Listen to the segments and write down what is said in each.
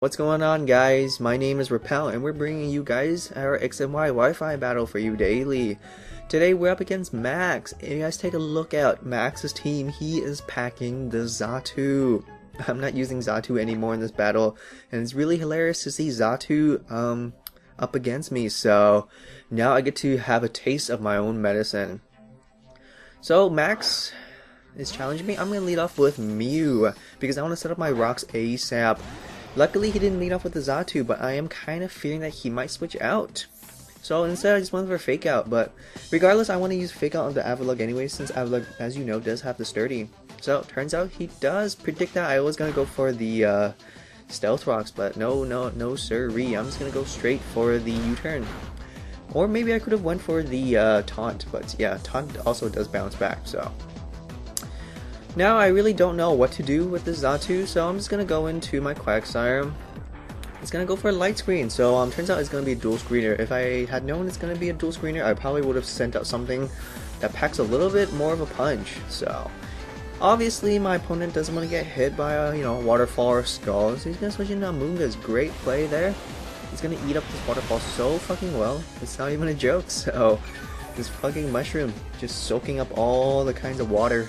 What's going on, guys? My name is Repel and we're bringing you guys our X and Y Wi-Fi battle for you daily. Today we're up against Max, and you guys take a look at Max's team. He is packing the Xatu. I'm not using Xatu anymore in this battle, and it's really hilarious to see Xatu up against me, so now I get to have a taste of my own medicine. So Max is challenging me. I'm going to lead off with Mew because I want to set up my rocks ASAP. Luckily he didn't lead off with the Xatu, but I am kind of fearing that he might switch out. So instead I just went for Fake Out, but regardless I want to use Fake Out on the Avalugg anyway, since Avalugg, as you know, does have the Sturdy. So turns out he does predict that I was going to go for the Stealth Rocks, but no sirree. I'm just going to go straight for the U-turn. Or maybe I could have went for the Taunt, but yeah, Taunt also does bounce back, so. Now I really don't know what to do with this Xatu, so I'm just gonna go into my Quagsire. It's gonna go for a light screen, so turns out it's gonna be a dual screener. If I had known it's gonna be a dual screener, I probably would have sent out something that packs a little bit more of a punch. So obviously my opponent doesn't want to get hit by a waterfall or skull, so he's gonna switch into Amoonggus. Great play there. He's gonna eat up this waterfall so fucking well. It's not even a joke. So this fucking mushroom just soaking up all the kinds of water.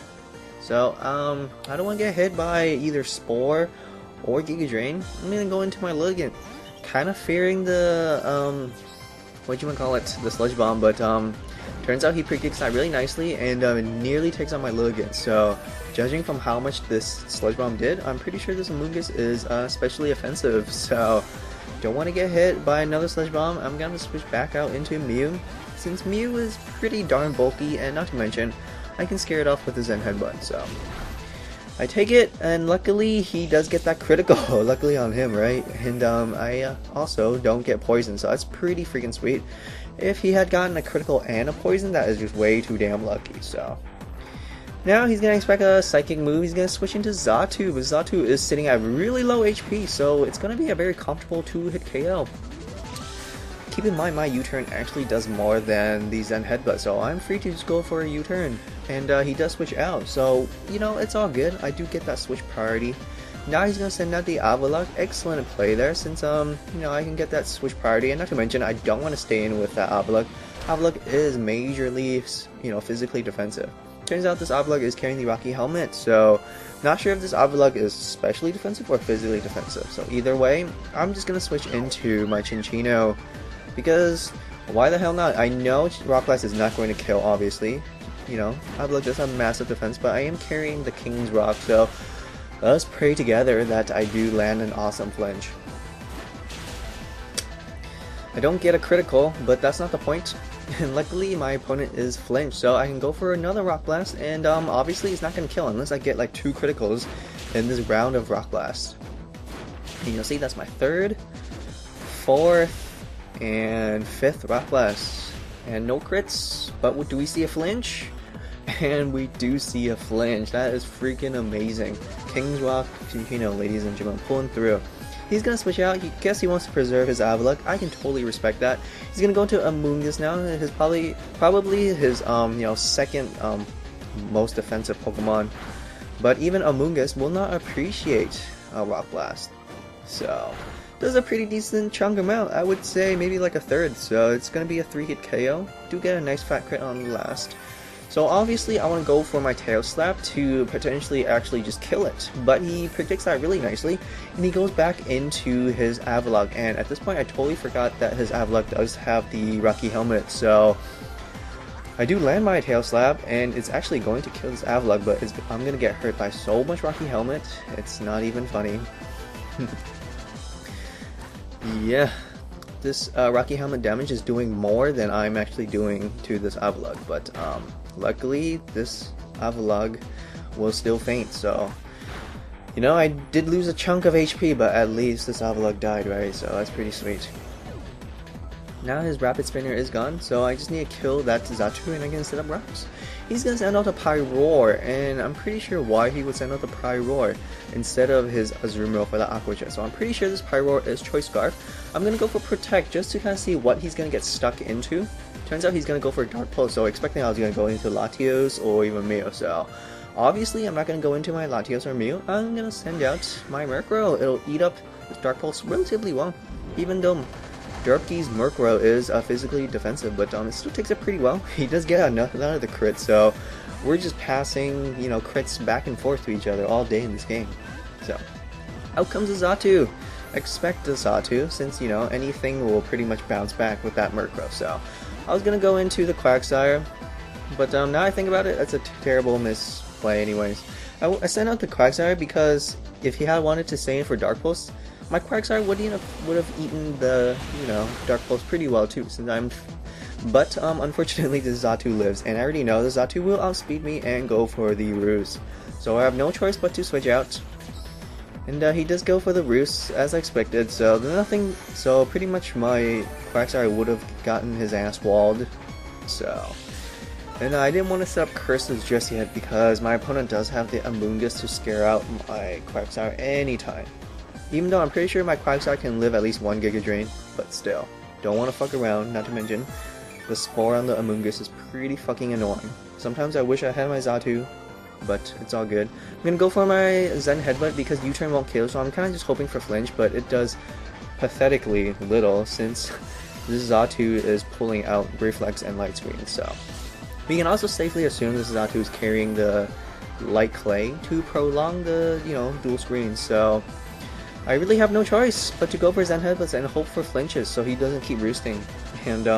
So, I don't want to get hit by either Spore or Giga Drain. I'm gonna go into my Lilligant. Kind of fearing the, the Sludge Bomb, but, turns out he predicts that really nicely and, nearly takes on my Lilligant. So, judging from how much this Sludge Bomb did, I'm pretty sure this Amoonggus is, especially offensive. So, don't want to get hit by another Sludge Bomb. I'm gonna switch back out into Mew, since Mew is pretty darn bulky, and not to mention, I can scare it off with the Zen Headbutt, so I take it, and luckily he does get that critical. Luckily on him, right? And I also don't get poisoned, so that's pretty freaking sweet. If he had gotten a critical and a poison, that is just way too damn lucky. So now he's gonna expect a psychic move. He's gonna switch into Xatu, but Xatu is sitting at really low HP, so it's gonna be a very comfortable 2-hit KO. Keep in mind, my U-turn actually does more than the Zen Headbutt, so I'm free to just go for a U-turn. And he does switch out, so, it's all good. I do get that switch priority. Now he's going to send out the Avalugg. Excellent play there, since, I can get that switch priority. And not to mention, I don't want to stay in with that Avalugg. Avalugg is majorly, physically defensive. Turns out this Avalugg is carrying the Rocky Helmet, so not sure if this Avalugg is specially defensive or physically defensive. So either way, I'm just going to switch into my Cinccino. Because, why the hell not? I know Rock Blast is not going to kill, obviously. Avalugg does have massive defense, but I am carrying the King's Rock, so let's pray together that I do land an awesome flinch. I don't get a critical, but that's not the point. And luckily, my opponent is flinched, so I can go for another Rock Blast, and obviously it's not going to kill unless I get like 2 criticals in this round of Rock Blast. And you'll see that's my 3rd, 4th, and 5th Rock Blast, and no crits, but do we see a flinch? And we do see a flinch. That is freaking amazing. King's Rock, ladies and gentlemen, pulling through. He's gonna switch out. He guess he wants to preserve his Avalugg. I can totally respect that. He's gonna go into Amoonggus now. His probably his second most defensive Pokemon, but even Amoonggus will not appreciate a Rock Blast. So there's a pretty decent chunk amount. I would say maybe like a 1/3, so it's going to be a 3-hit KO. Do get a nice fat crit on the last. So obviously I want to go for my Tail Slap to potentially actually just kill it, but he predicts that really nicely, and he goes back into his Avalugg, and at this point I totally forgot that his Avalugg does have the Rocky Helmet, so I do land my Tail Slap, and it's actually going to kill this Avalugg, but I'm going to get hurt by so much Rocky Helmet, it's not even funny. Yeah, this Rocky Helmet damage is doing more than I'm actually doing to this Avalugg, but luckily this Avalugg will still faint, so I did lose a chunk of HP, but at least this Avalugg died, right? So that's pretty sweet. Now his Rapid Spinner is gone, so I just need to kill that Xatu and I can set up rocks. He's gonna send out a Pyroar, and I'm pretty sure why he would send out the Pyroar instead of his Azumarill for the Aqua Jet. So I'm pretty sure this Pyroar is Choice Scarf. I'm gonna go for Protect just to kind of see what he's gonna get stuck into. Turns out he's gonna go for Dark Pulse, so expecting I was gonna go into Latios or even Mew. So Obviously, I'm not going to go into my Latios or Mew. I'm going to send out my Murkrow. It'll eat up Dark Pulse relatively well, even though Derpy's Murkrow is physically defensive, but it still takes it pretty well. He does get enough out of the crit, so we're just passing, you know, crits back and forth to each other all day in this game. So, out comes a Xatu. Expect a Xatu, since, you know, anything will pretty much bounce back with that Murkrow. So, I was gonna go into the Quagsire, but now I think about it, that's a terrible misplay anyways. I sent out the Quagsire because if he had wanted to stay in for Dark Pulse, my Quagsire would have eaten the, you know, Dark Pulse pretty well too, since I'm... But, unfortunately the Xatu lives, and I already know the Xatu will outspeed me and go for the Ruse. So I have no choice but to switch out. And he does go for the Ruse, as I expected, so pretty much my Quagsire would have gotten his ass walled. So... And I didn't want to set up curses just yet because my opponent does have the Amoonggus to scare out my Quagsire anytime. Even though I'm pretty sure my Quagsire can live at least 1 Giga Drain, but still, don't want to fuck around, not to mention the Spore on the Amoonggus is pretty fucking annoying. Sometimes I wish I had my Xatu, but it's all good. I'm gonna go for my Zen Headbutt because U-turn won't kill, so I'm kind of just hoping for flinch, but it does pathetically little since this Xatu is pulling out Reflex and Light Screen, so... We can also safely assume this Xatu is carrying the Light Clay to prolong the, you know, dual screens, so I really have no choice but to go for Zen Headbutts and hope for flinches so he doesn't keep roosting. And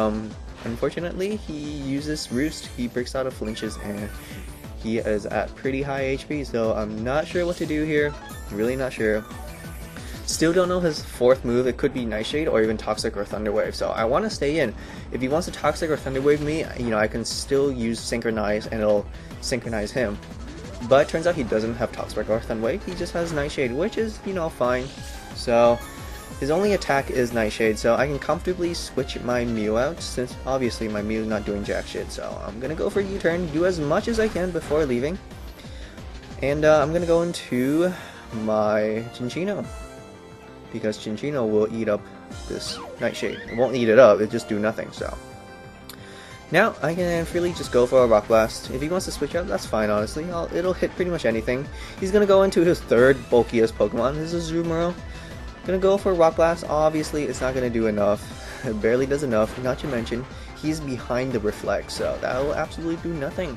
unfortunately, he uses Roost, he breaks out of flinches, and he is at pretty high HP, so I'm not sure what to do here, really not sure. Still don't know his 4th move. It could be Nightshade or even Toxic or Thunder Wave, so I want to stay in. If he wants to Toxic or Thunder Wave me, you know, I can still use Synchronize and it'll synchronize him. But turns out he doesn't have Toxic or Thunder Wave, he just has Nightshade, which is, you know, fine. So his only attack is Nightshade, so I can comfortably switch my Mew out, since obviously my Mew is not doing jack shit. So I'm gonna go for U-turn, do as much as I can before leaving. And I'm gonna go into my Cinccino, because Cinccino will eat up this Nightshade. It won't eat it up, it just do nothing, so. Now, I can freely just go for a Rock Blast. If he wants to switch out, that's fine, honestly. It'll hit pretty much anything. He's gonna go into his 3rd bulkiest Pokemon. This is Azumarill. Gonna go for a Rock Blast. Obviously, it's not gonna do enough. It barely does enough, not to mention, he's behind the Reflect, so that will absolutely do nothing.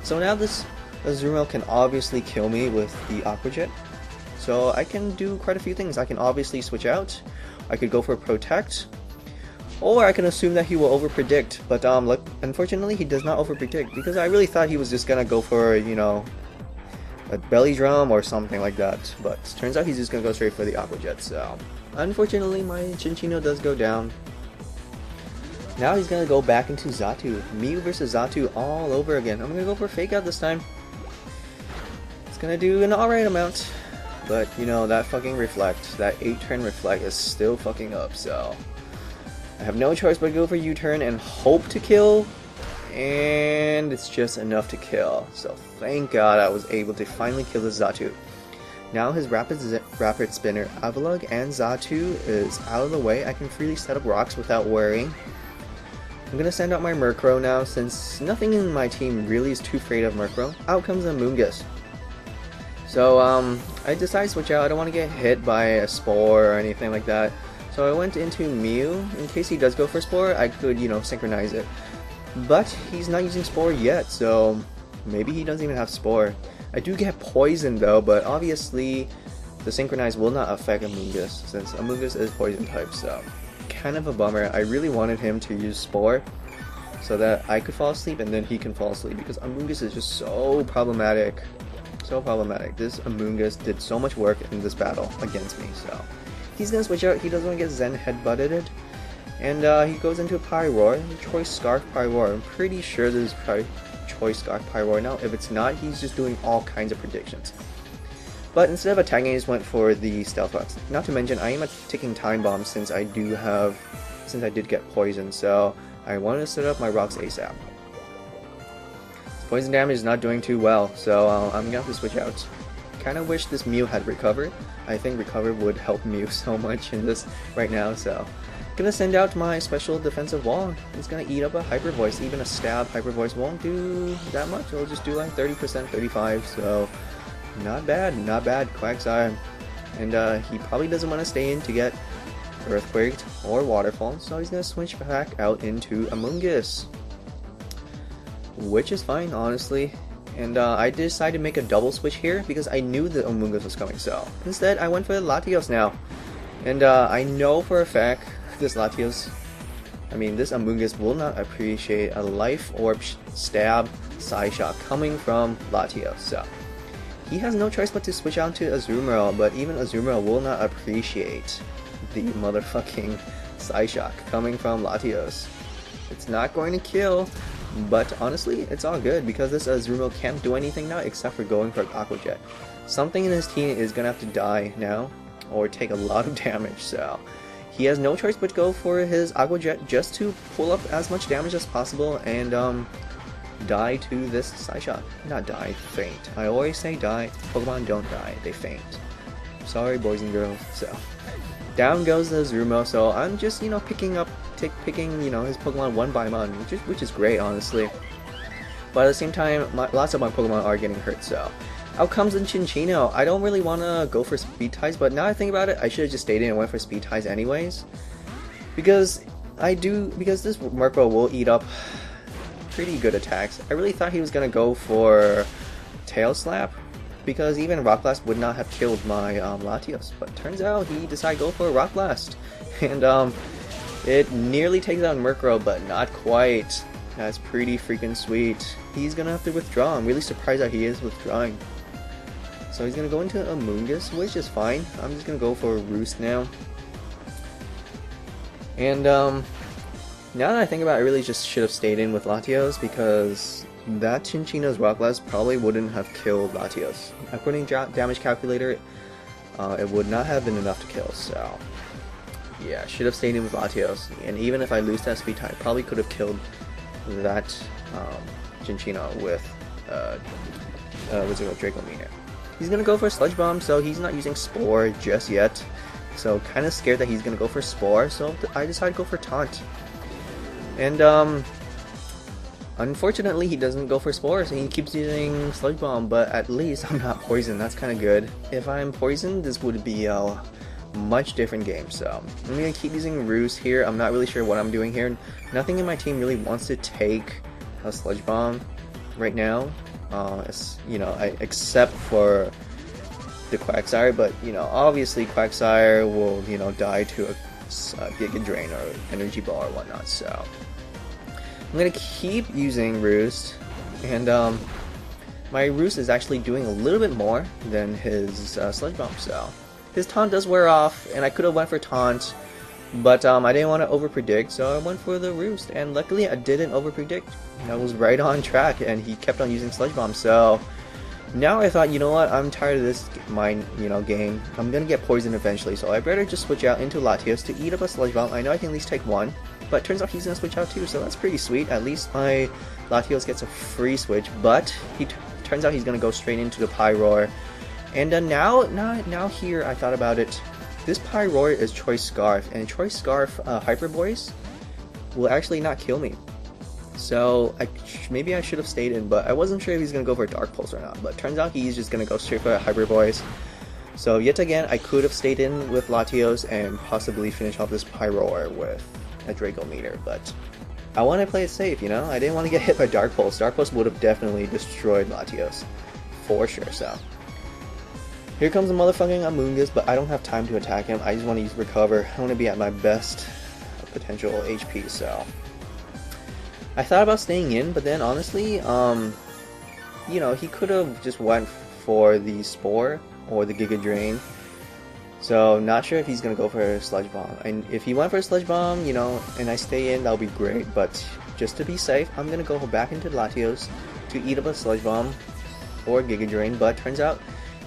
So now this Azumarill can obviously kill me with the Aqua Jet. So I can do quite a few things. I can obviously switch out, I could go for Protect, or I can assume that he will overpredict, but unfortunately he does not overpredict, because I really thought he was just gonna go for, you know, a Belly Drum or something like that, but turns out he's just gonna go straight for the Aqua Jet, so unfortunately my Cinccino does go down. Now he's gonna go back into Xatu. Mew versus Xatu all over again. I'm gonna go for Fake Out this time. It's gonna do an alright amount. But, you know, that fucking Reflect, that 8-turn Reflect is still fucking up, so I have no choice but to go for U-turn and hope to kill, and it's just enough to kill. So thank God I was able to finally kill the Xatu. Now his Rapid Spinner, Avalugg, and Xatu is out of the way. I can freely set up rocks without worrying. I'm gonna send out my Murkrow now, since nothing in my team really is too afraid of Murkrow. Out comes Amoonggus. So, I decided to switch out. I don't want to get hit by a Spore or anything like that. So I went into Mew. In case he does go for Spore, I could, you know, synchronize it. But he's not using Spore yet, so maybe he doesn't even have Spore. I do get Poison though, but obviously the Synchronize will not affect Amoonggus, since Amoonggus is Poison type, so kind of a bummer. I really wanted him to use Spore so that I could fall asleep and then he can fall asleep, because Amoonggus is just so problematic. So problematic. This Amoonggus did so much work in this battle against me, so he's gonna switch out. He doesn't want to get Zen Headbutted, and he goes into a Pyroar, Choice Scarf Pyroar. I'm pretty sure this is probably Choice Scarf Pyroar now. If it's not, he's just doing all kinds of predictions. But instead of attacking, I just went for the Stealth Rocks. Not to mention, I am taking Time Bomb since I did get poisoned, so I wanted to set up my rocks ASAP. Poison damage is not doing too well, so I'm gonna have to switch out. Kinda wish this Mew had Recovered. I think Recover would help Mew so much in this right now, so gonna send out my special defensive wall. It's gonna eat up a Hyper Voice. Even a stab Hyper Voice won't do that much. It'll just do like 30%, 35%, so not bad, not bad. Quagsire. and he probably doesn't want to stay in to get Earthquaked or Waterfall, so he's going to switch back out into Amoonggus, which is fine, honestly. And I decided to make a double switch here because I knew the Amoonggus was coming, so instead I went for the Latios now. And I know for a fact this Amoonggus will not appreciate a Life Orb Stab Side Shot coming from Latios, so he has no choice but to switch out to Azumarill, but even Azumarill will not appreciate the motherfucking Side Shot coming from Latios. It's not going to kill, but honestly, it's all good because this Azumarill can't do anything now except for going for Aqua Jet. Something in his team is gonna have to die now or take a lot of damage, so he has no choice but to go for his Aqua Jet just to pull up as much damage as possible and die to this Side Shot. Not die, faint. I always say die. Pokemon don't die, they faint. Sorry, boys and girls. So down goes the Azumarill. So I'm just picking his Pokemon one by one, which is great, honestly. But at the same time, lots of my Pokemon are getting hurt. So out comes the Cinccino. I don't really want to go for Speed Ties, but now I think about it, I should have just stayed in and went for Speed Ties anyways. Because this Murkrow will eat up pretty good attacks. I really thought he was gonna go for Tail Slap because even Rock Blast would not have killed my Latios, but turns out he decided to go for a Rock Blast, and it nearly takes out Murkrow, but not quite. That's pretty freaking sweet. He's gonna have to withdraw. I'm really surprised that he is withdrawing. So he's gonna go into Amoonggus, which is fine. I'm just gonna go for a Roost now. And now that I think about it, I really just should have stayed in with Latios because that Cinccino's Rock Blast probably wouldn't have killed Latios. According to damage calculator, it would not have been enough to kill, so yeah, I should have stayed in with Latios. And even if I lose that Speed Tie, I probably could have killed that Cinccino with Draco Meaner. He's gonna go for Sludge Bomb, so he's not using Spore just yet. So kind of scared that he's gonna go for Spore, so I decided to go for Taunt. And unfortunately he doesn't go for Spores and he keeps using Sludge Bomb, but at least I'm not poisoned. That's kind of good. If I'm poisoned, this would be a much different game, so I'm gonna keep using Roost here. I'm not really sure what I'm doing here. Nothing in my team really wants to take a Sludge Bomb right now, except for the Quagsire, but obviously Quagsire will die to a Giga Drain or Energy Ball or whatnot, so I'm gonna keep using Roost, and my Roost is actually doing a little bit more than his Sludge Bomb, so his Taunt does wear off, and I could have went for Taunt, but I didn't want to overpredict, so I went for the Roost, and luckily I didn't overpredict. I was right on track, and he kept on using Sludge Bomb, so now I thought, you know what, I'm tired of this game. I'm gonna get poisoned eventually, so I better just switch out into Latios to eat up a Sludge Bomb. I know I can at least take one, but turns out he's gonna switch out too, so that's pretty sweet. At least my Latios gets a free switch, but turns out he's gonna go straight into the Pyroar. And now here I thought about it. This Pyroar is Choice Scarf, and Choice Scarf Hyper Voice will actually not kill me. So maybe I should have stayed in, but I wasn't sure if he's gonna go for Dark Pulse or not. But turns out he's just gonna go straight for a Hyper Voice. So yet again, I could have stayed in with Latios and possibly finish off this Pyroar with a Draco Meter, but I want to play it safe, I didn't want to get hit by Dark Pulse. Dark Pulse would have definitely destroyed Latios, for sure, so. Here comes the motherfucking Amoonggus, but I don't have time to attack him. I just want to use Recover. I want to be at my best potential HP, so. I thought about staying in, but then honestly, he could have just went for the Spore or the Giga Drain. So not sure if he's gonna go for a Sludge Bomb. And if he went for a Sludge Bomb, and I stay in, that'll be great. But just to be safe, I'm gonna go back into Latios to eat up a Sludge Bomb or Giga Drain. But turns out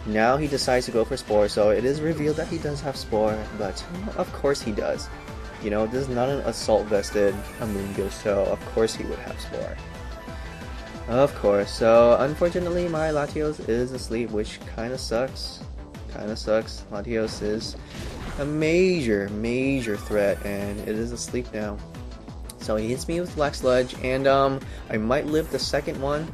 now he decides to go for Spore. So it is revealed that he does have Spore, but of course he does. This is not an Assault Vested Amoonggus, so of course he would have Spore. Of course. So unfortunately, my Latios is asleep, which kind of sucks. Latios is a major threat, and it is asleep now. So he hits me with Black Sludge, and I might live the second one,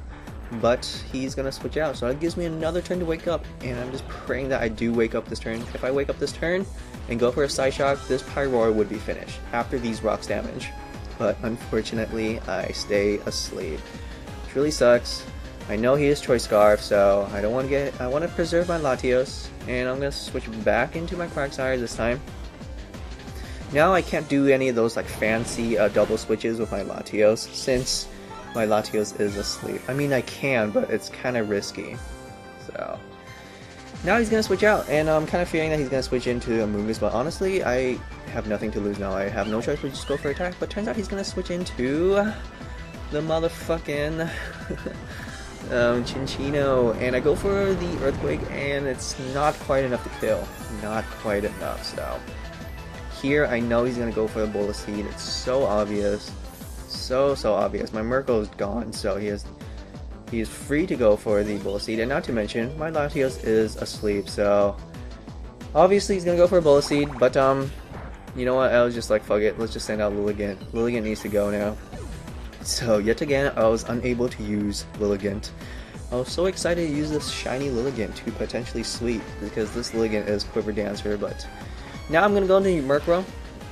but he's gonna switch out, so that gives me another turn to wake up, and I'm just praying that I do wake up this turn. If I wake up this turn and go for a Side Shock, this Pyroar would be finished after these rocks damage. But unfortunately, I stay asleep. Which really sucks. I know he has Choice Scarf, so I don't want to get. I want to preserve my Latios, and I'm gonna switch back into my Quagsire this time. Now I can't do any of those like fancy double switches with my Latios since my Latios is asleep. I mean, I can, but it's kind of risky. So now he's gonna switch out, and I'm kind of fearing that he's gonna switch into Amoonggus. But honestly, I have nothing to lose now. I have no choice but just go for attack. But turns out he's gonna switch into the motherfucking Cinccino, and I go for the Earthquake, and it's not quite enough to kill. Not quite enough. So here I know he's gonna go for the Bullet Seed. It's so obvious. So obvious. My Murkrow is gone, so he is free to go for the Bullet Seed, and not to mention my Latios is asleep, so obviously he's gonna go for a Bullet Seed. But you know what, I was just like, fuck it, let's just send out Lilligant. Lilligant needs to go now. So yet again I was unable to use Lilligant. I was so excited to use this shiny Lilligant to potentially sweep, because this Lilligant is Quiver Dancer. But now I'm gonna go into Murkrow.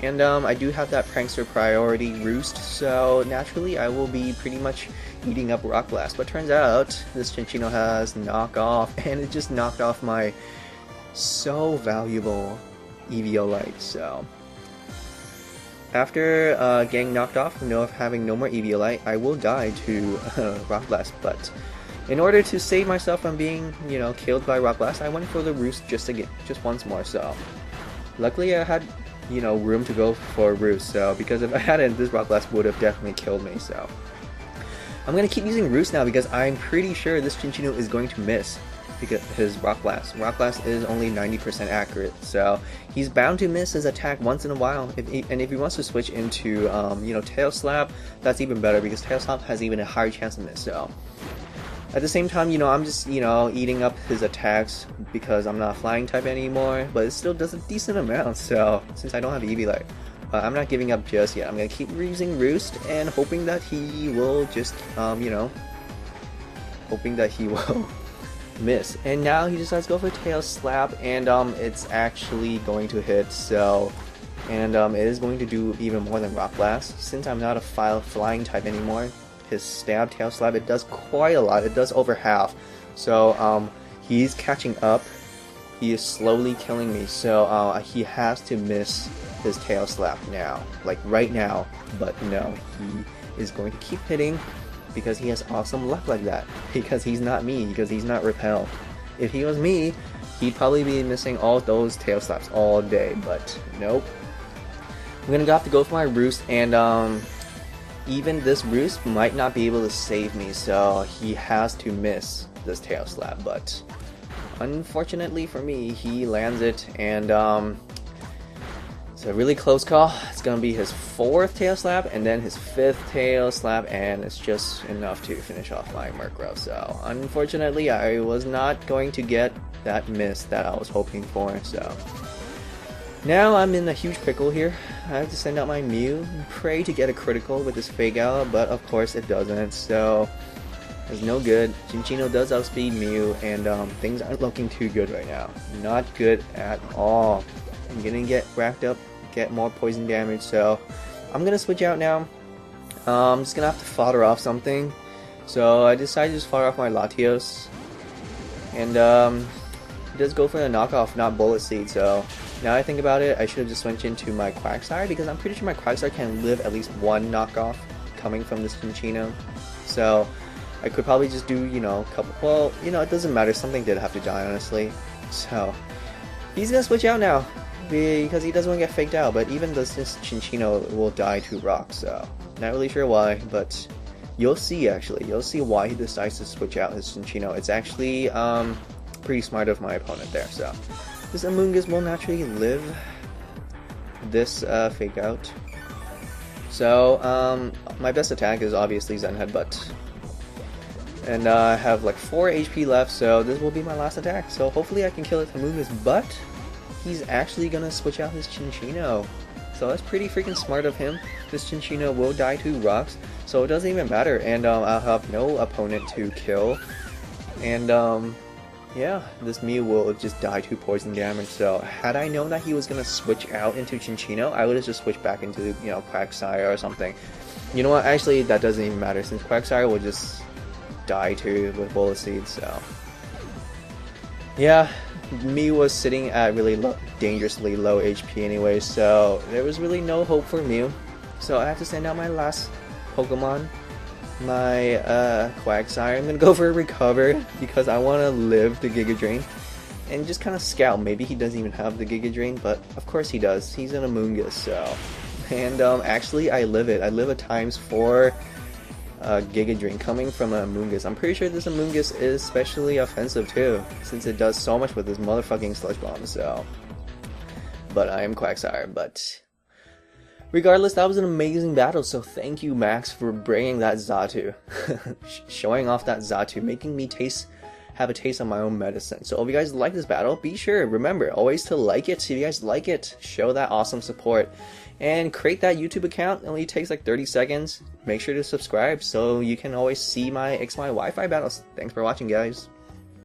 And I do have that Prankster priority roost, so naturally I will be pretty much eating up Rock Blast. But turns out this Cinccino has Knock Off, and it just knocked off my so valuable Eviolite. So after getting knocked off, having no more Eviolite, I will die to Rock Blast. But in order to save myself from being, killed by Rock Blast, I went for the roost just once more. So luckily I had room to go for a roost, so because if I hadn't, this Rock Blast would have definitely killed me. So I'm gonna keep using roost now, because I'm pretty sure this Cinccino is going to miss because his Rock Blast is only 90% accurate, so he's bound to miss his attack once in a while. If he wants to switch into Tail Slap, that's even better, because Tail Slap has even a higher chance to miss. So at the same time, I'm just, eating up his attacks because I'm not a flying type anymore, but it still does a decent amount, so since I don't have Eviolite. But I'm not giving up just yet. I'm going to keep using Roost and hoping that he will just, hoping that he will miss. And now he decides to go for Tail Slap, and it's actually going to hit, so... And it is going to do even more than Rock Blast. Since I'm not a flying type anymore, his Stab, Tail Slap, it does quite a lot. It does over half. So he's catching up. He is slowly killing me. So he has to miss his Tail Slap now, like right now. But no, he is going to keep hitting because he has awesome luck like that. Because he's not me. Because he's not Repel. If he was me, he'd probably be missing all those Tail Slaps all day. But nope. I'm gonna have to go for my Roost, and even this Roost might not be able to save me, so he has to miss this Tail Slap. But unfortunately for me, he lands it, and it's a really close call. It's gonna be his 4th Tail Slap and then his 5th Tail Slap, and it's just enough to finish off my Murkrow. So unfortunately, I was not going to get that miss that I was hoping for. So now I'm in a huge pickle here. I have to send out my Mew and pray to get a critical with this Fake Out, but of course it doesn't, so it's no good. Cinccino does outspeed Mew, and things aren't looking too good right now. Not good at all. I'm gonna get racked up, get more poison damage, so I'm gonna switch out now. I'm just gonna have to fodder off something. So I decided to just fodder off my Latios, and he does go for the knockoff, not Bullet Seed, so now I think about it, I should have just switched into my Quagsire, because I'm pretty sure my Quagsire can live at least one knockoff coming from this Cinccino. So I could probably just do, a couple, well, it doesn't matter, something did have to die, honestly. So he's gonna switch out now, because he doesn't want to get faked out, but even this Cinccino will die to rock, so not really sure why, but you'll see actually. You'll see why he decides to switch out his Cinccino. It's actually pretty smart of my opponent there, so this Amoonggus will naturally live this Fake Out. So my best attack is obviously Zen Headbutt, and I have like 4 HP left, so this will be my last attack. So hopefully I can kill it Amoonggus, but he's actually gonna switch out his Cinccino. So so that's pretty freaking smart of him. This Cinccino will die to rocks, so it doesn't even matter, and I'll have no opponent to kill. And yeah, this Mew will just die to poison damage, so had I known that he was gonna switch out into Cinccino, I would have just switched back into, you know, Quagsire or something. You know what, actually that doesn't even matter, since Quagsire will just die too with Bullet Seed, so yeah, Mew was sitting at really dangerously low HP anyway, so there was really no hope for Mew. So I have to send out my last Pokemon, my Quagsire. I'm gonna go for a Recover because I want to live the Giga Drain and just kind of scout. Maybe he doesn't even have the Giga Drain, but of course he does. He's an Amoonggus, so. And actually I live it. I live a ×4 Giga Drain coming from an Amoonggus. I'm pretty sure this Amoonggus is especially offensive too, since it does so much with this motherfucking Sludge Bomb, so. But I am Quagsire, but regardless, that was an amazing battle, so thank you, Max, for bringing that Xatu. Showing off that Xatu, making me have a taste of my own medicine. So if you guys like this battle, be sure, remember, always to like it. If you guys like it, show that awesome support. And create that YouTube account. It only takes like 30 seconds. Make sure to subscribe so you can always see my XY Wi-Fi battles. Thanks for watching, guys.